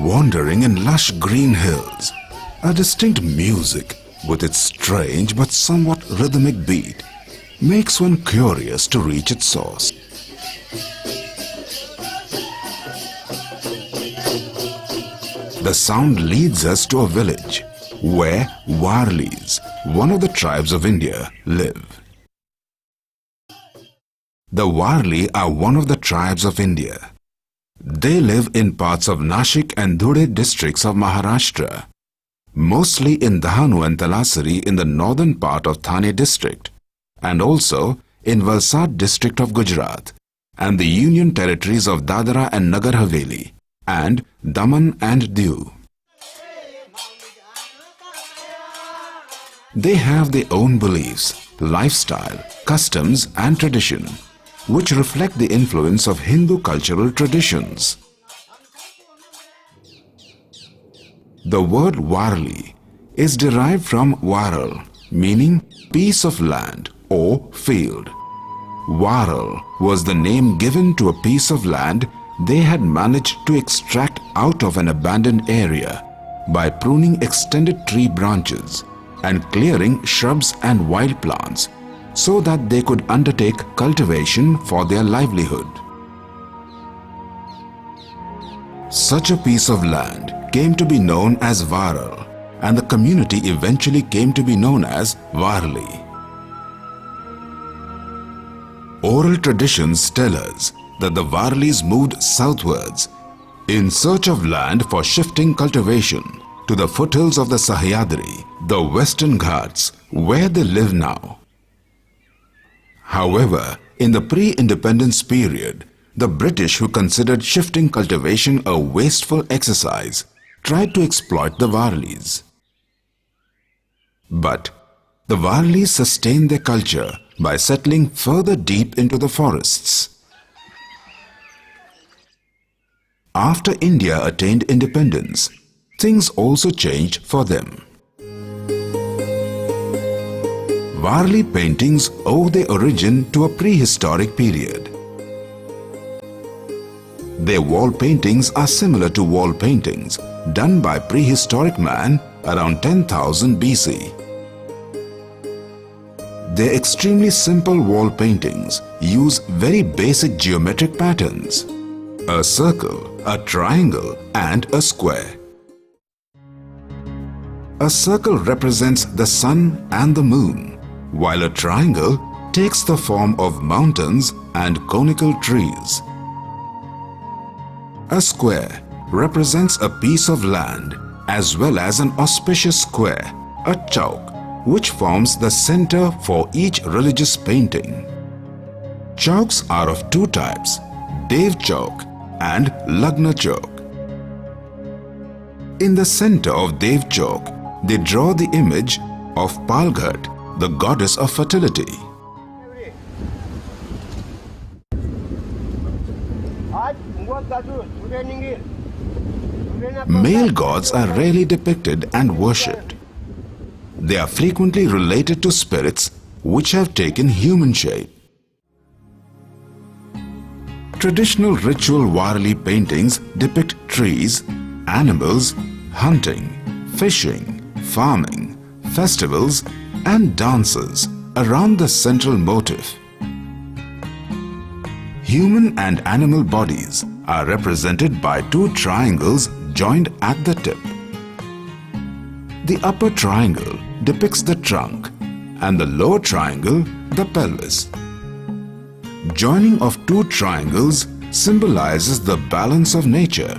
Wandering in lush green hills, a distinct music with its strange but somewhat rhythmic beat makes one curious to reach its source. The sound leads us to a village where Warlis, one of the tribes of India, live. The Warli are one of the tribes of India. They live in parts of Nashik and Dhule districts of Maharashtra, mostly in Dahanu and Talasari in the northern part of Thane district, and also in Valsad district of Gujarat, and the Union territories of Dadra and Nagar Haveli, and Daman and Diu. They have their own beliefs, lifestyle, customs and tradition, which reflect the influence of Hindu cultural traditions. The word Warli is derived from Waral, meaning piece of land or field. Waral was the name given to a piece of land they had managed to extract out of an abandoned area by pruning extended tree branches and clearing shrubs and wild plants so that they could undertake cultivation for their livelihood. Such a piece of land came to be known as Waral, and the community eventually came to be known as Warli. Oral traditions tell us that the Warlis moved southwards in search of land for shifting cultivation to the foothills of the Sahyadri, the Western Ghats, where they live now. However, in the pre-independence period, the British, who considered shifting cultivation a wasteful exercise, tried to exploit the Warlis. But the Warlis sustained their culture by settling further deep into the forests. After India attained independence, things also changed for them. Warli paintings owe their origin to a prehistoric period. Their wall paintings are similar to wall paintings done by prehistoric man around 10,000 BC. Their extremely simple wall paintings use very basic geometric patterns: a circle, a triangle and a square. A circle represents the sun and the moon, while a triangle takes the form of mountains and conical trees. A square represents a piece of land as well as an auspicious square, a chauk, which forms the center for each religious painting. Chauks are of two types, Dev Chauk and Lagna Chauk. In the center of Dev Chauk, they draw the image of Palghat, the goddess of fertility. Male gods are rarely depicted and worshipped. They are frequently related to spirits which have taken human shape. Traditional ritual Warli paintings depict trees, animals, hunting, fishing, farming, festivals and dances around the central motif. Human and animal bodies are represented by two triangles joined at the tip. The upper triangle depicts the trunk and the lower triangle the pelvis. Joining of two triangles symbolizes the balance of nature.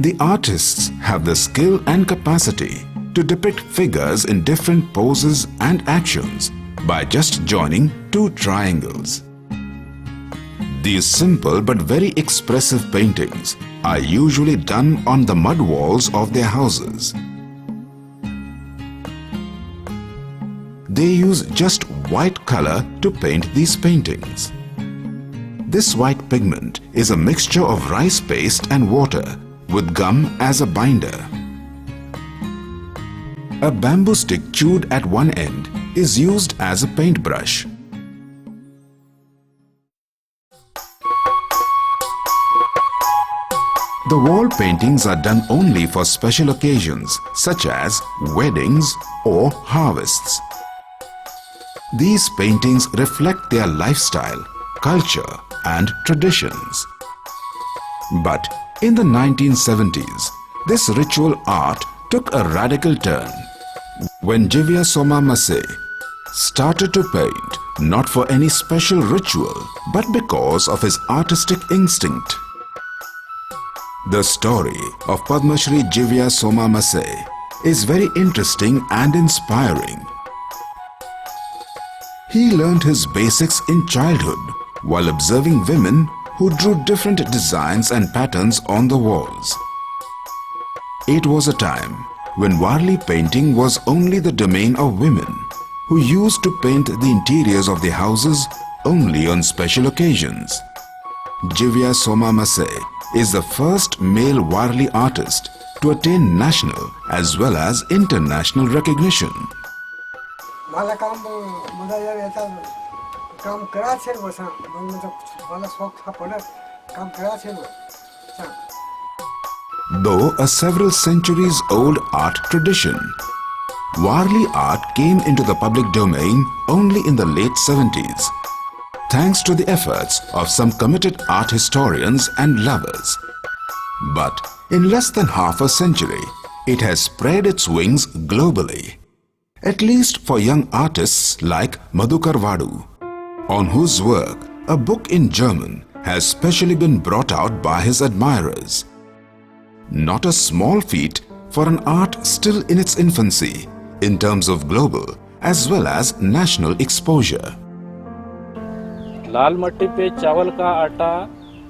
The artists have the skill and capacity to depict figures in different poses and actions by just joining two triangles. These simple but very expressive paintings are usually done on the mud walls of their houses. They use just white color to paint these paintings. This white pigment is a mixture of rice paste and water with gum as a binder. A bamboo stick chewed at one end is used as a paintbrush. The wall paintings are done only for special occasions such as weddings or harvests. These paintings reflect their lifestyle, culture and traditions. But in the 1970s, this ritual art took a radical turn when Jivya Soma Mase started to paint not for any special ritual but because of his artistic instinct. The story of Padma Shri Jivya Soma Mase is very interesting and inspiring. He learned his basics in childhood while observing women who drew different designs and patterns on the walls. It was a time when Warli painting was only the domain of women who used to paint the interiors of their houses only on special occasions. Jivya Soma Mase is the first male Warli artist to attain national as well as international recognition. मला काम मला याचा काम करायचं बसा म्हणजे मला शौक हा पडत काम करायचं सांग. Though a several centuries old art tradition, Warli art came into the public domain only in the late 70s, thanks to the efforts of some committed art historians and lovers. But in less than half a century, it has spread its wings globally, at least for young artists like Madhukar Vadu, on whose work a book in German has specially been brought out by his admirers. Not a small feat for an art still in its infancy in terms of global as well as national exposure. लाल मट्टी पे चावल का आटा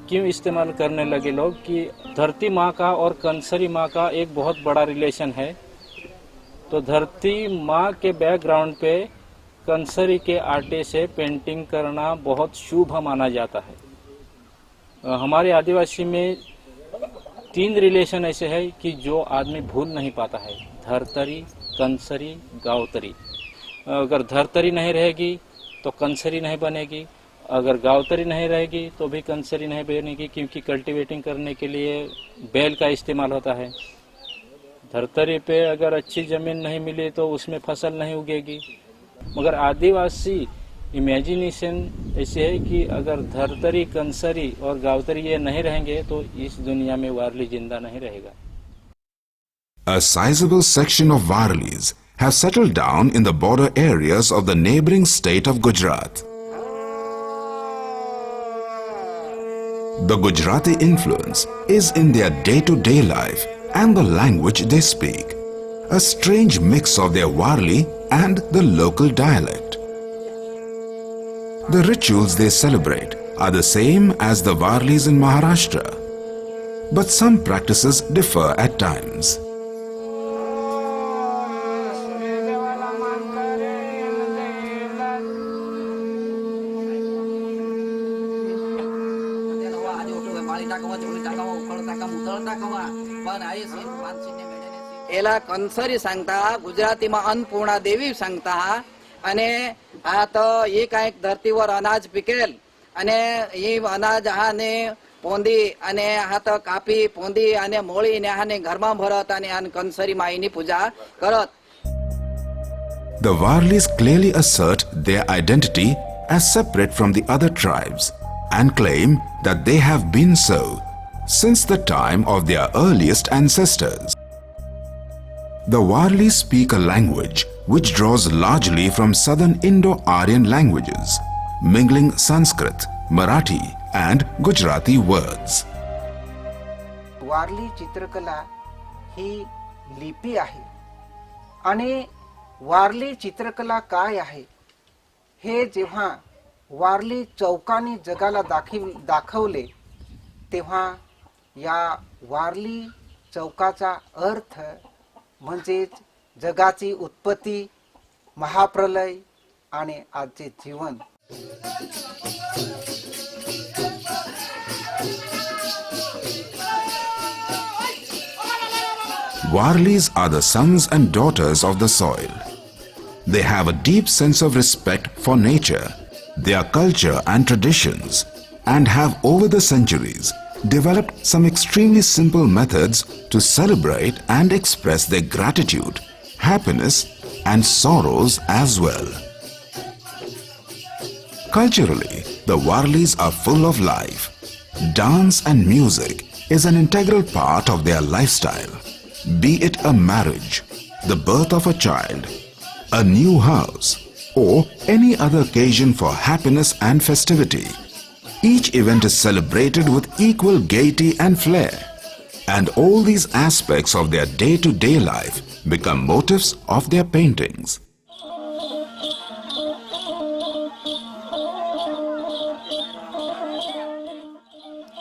क्यों इस्तेमाल करने लगे लोग कि धरती माँ का और कंसरी माँ का एक बहुत बड़ा रिलेशन है। तो धरती माँ के बैकग्राउंड पे कंसरी के आटे से पेंटिंग करना बहुत शुभ माना जाता है। हमारे आदिवासी में 3 रिलेशन ऐसे है कि जो आदमी भूल नहीं पाता है, धरतरी, कंसरी, गावतरी। अगर धरतरी नहीं रहेगी तो कंसरी नहीं बनेगी, अगर गावतरी नहीं रहेगी तो भी कंसरी नहीं बनेगी, क्योंकि कल्टीवेटिंग करने के लिए बैल का इस्तेमाल होता है। धरतरी पे अगर अच्छी ज़मीन नहीं मिली तो उसमें फसल नहीं उगेगी। मगर आदिवासी इमेजिनेशन ऐसे है कि अगर धरतरी, कंसरी और गावतरी ये नहीं रहेंगे तो इस दुनिया में वारली जिंदा नहीं रहेगा। A sizable section of Warlis have settled down in the border areas of the neighboring state of Gujarat. The Gujarati influence is in their day-to-day life and the language they speak, a strange mix of their Warli and the local dialect. The rituals they celebrate are the same as the Warlis in Maharashtra, but some practices differ at times. एला कंसरी सांगता, गुजराती में अन्नपूर्णा देवी सांगता अने आ तो ये कांईक धरतीवर अनाज पिकेल अने ये अनाज हाने पोंदी अने हा तो कापी पोंदी अने मोळी ने हाने घरमा भरत अने आन कंसरी माईनी पूजा करत. The Warlis clearly assert their identity as separate from the other tribes and claim that they have been so since the time of their earliest ancestors. The Warlis speak a language which draws largely from southern Indo-Aryan languages, mingling Sanskrit, Marathi and Gujarati words. वारली चित्रकला ही लिपी आहे आणि वारली चित्रकला काय आहे हे जेव्हा वारली चौकानी जगाला दाखवले तेव्हा या वारली चौकाचा अर्थ म्हणजेच जगाची उत्पत्ती, महाप्रलय आणि आजचे जीवन. Warlis are the sons and daughters of the soil. They have a deep sense of respect for nature, their culture and traditions, and have over the centuries developed some extremely simple methods to celebrate and express their gratitude, happiness and sorrows as well. Culturally, the Warlis are full of life. Dance and music is an integral part of their lifestyle. Be it a marriage, the birth of a child, a new house, or any other occasion for happiness and festivity, each event is celebrated with equal gaiety and flair. And all these aspects of their day-to-day life become motifs of their paintings.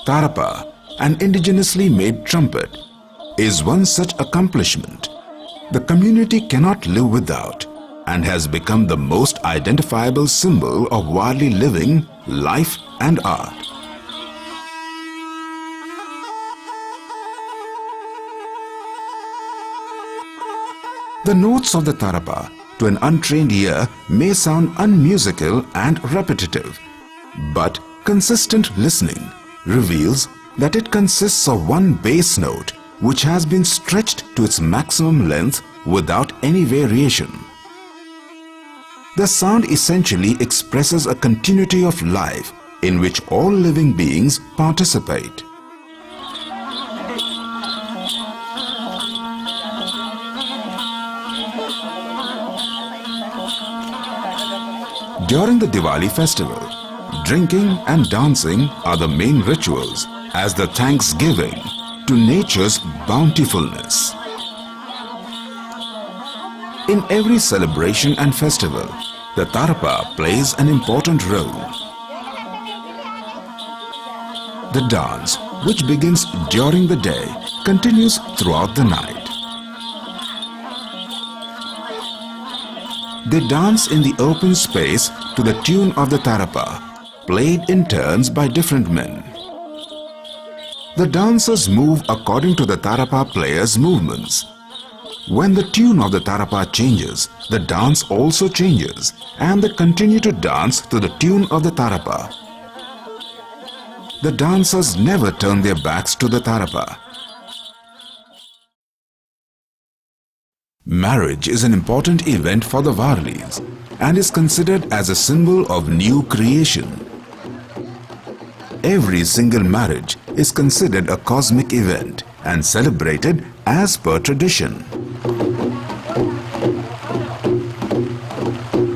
Tarapa, an indigenously made trumpet, is one such accomplishment the community cannot live without, and has become the most identifiable symbol of Warli living, life and art. The notes of the tarapa to an untrained ear may sound unmusical and repetitive, but consistent listening reveals that it consists of one bass note which has been stretched to its maximum length without any variation. The sound essentially expresses a continuity of life in which all living beings participate. During the Diwali festival, drinking and dancing are the main rituals as the thanksgiving to nature's bountifulness. In every celebration and festival, the tarapa plays an important role. The dance, which begins during the day, continues throughout the night. They dance in the open space to the tune of the tarapa, played in turns by different men. The dancers move according to the tarapa players' movements. When the tune of the tarapa changes, the dance also changes, and they continue to dance to the tune of the tarapa. The dancers never turn their backs to the tarapa. Marriage is an important event for the Warlis and is considered as a symbol of new creation. Every single marriage is considered a cosmic event and celebrated as per tradition.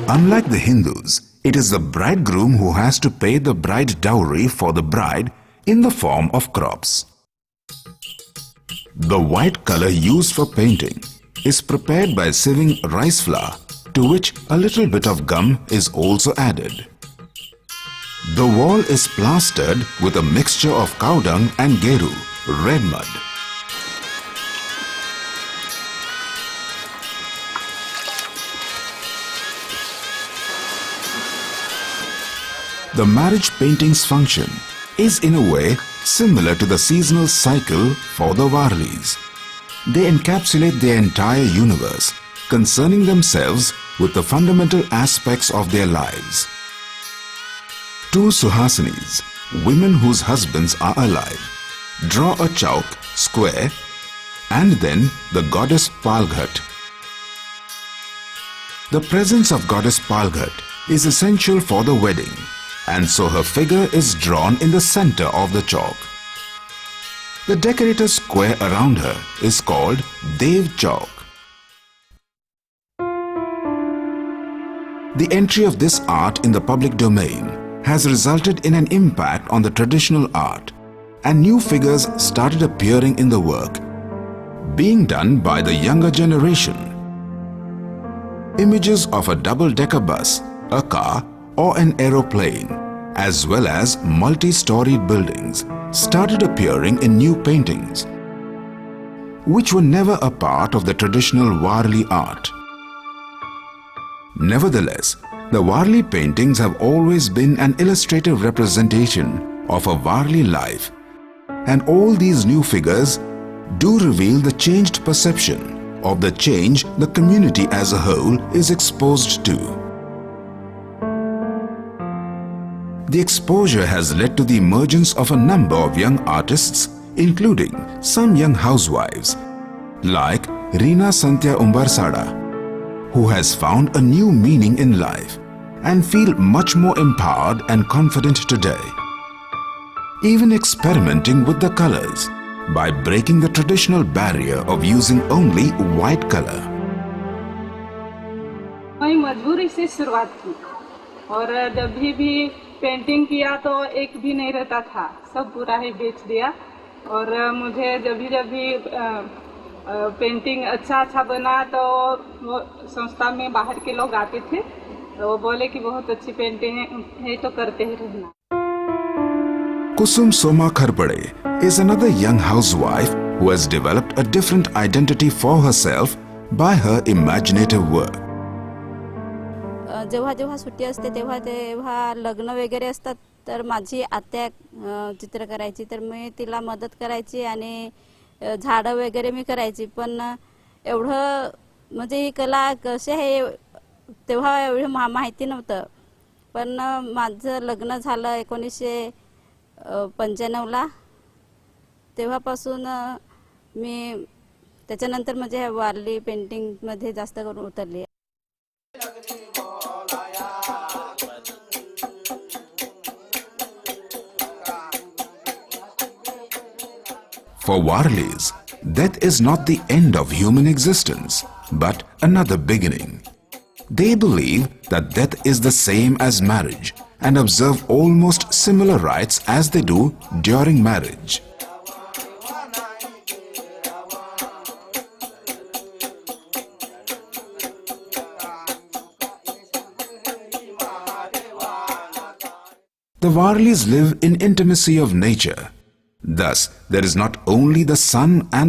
Unlike the Hindus, it is the bridegroom who has to pay the bride dowry for the bride in the form of crops. The white color used for painting is prepared by sieving rice flour, to which a little bit of gum is also added. The wall is plastered with a mixture of cow dung and geru, red mud. The marriage painting's function is in a way similar to the seasonal cycle for the Warlis. They encapsulate their entire universe, concerning themselves with the fundamental aspects of their lives. Two Suhasinis, women whose husbands are alive, draw a chauk, square, and then the goddess Palghat. The presence of goddess Palghat is essential for the wedding, and so her figure is drawn in the center of the chauk. The decorated square around her is called Dev Chauk. The entry of this art in the public domain has resulted in an impact on the traditional art, and new figures started appearing in the work, being done by the younger generation. Images of a double-decker bus, a car, or an aeroplane, as well as multi-storied buildings, started appearing in new paintings, which were never a part of the traditional Warli art. Nevertheless, the Warli paintings have always been an illustrative representation of a Warli life, and all these new figures do reveal the changed perception of the change the community as a whole is exposed to. The exposure has led to the emergence of a number of young artists, including some young housewives, like Reena Santya Umbarsada, who has found a new meaning in life and feel much more empowered and confident today. Even experimenting with the colors by breaking the traditional barrier of using only white color. मैं मजबूरी से शुरुआत की और जब भी painting किया तो एक भी नहीं रहता था, सब पूरा ही बेच दिया। और मुझे जब भी पेंटिंग अच्छा बना तो वो संस्था में बाहर के लोग आते थे तो वो बोले कि बहुत अच्छी पेंटिंग है तो करते ही रहना। Kusum Soma Kharpade is another young housewife who has developed a different identity for herself by her imaginative work. जेव्हा सुट्टी असते तेव्हा लग्न वगैरे असतात तर माझी आत्या चित्र करायची तर मी तिला मदत करायची आणि झाडं वगैरे मी करायची। पण एवढं म्हणजे ही कला कशी आहे तेव्हा एवढं माहिती नव्हतं। पण माझं लग्न झालं 1995ला, तेव्हापासून मी त्याच्यानंतर म्हणजे वारली पेंटिंग मध्ये जास्त करून उतरली। For Warlis, death is not the end of human existence, but another beginning. They believe that death is the same as marriage and observe almost similar rites as they do during marriage. The Warlis live in intimacy of nature. Thus, there is not only the sun and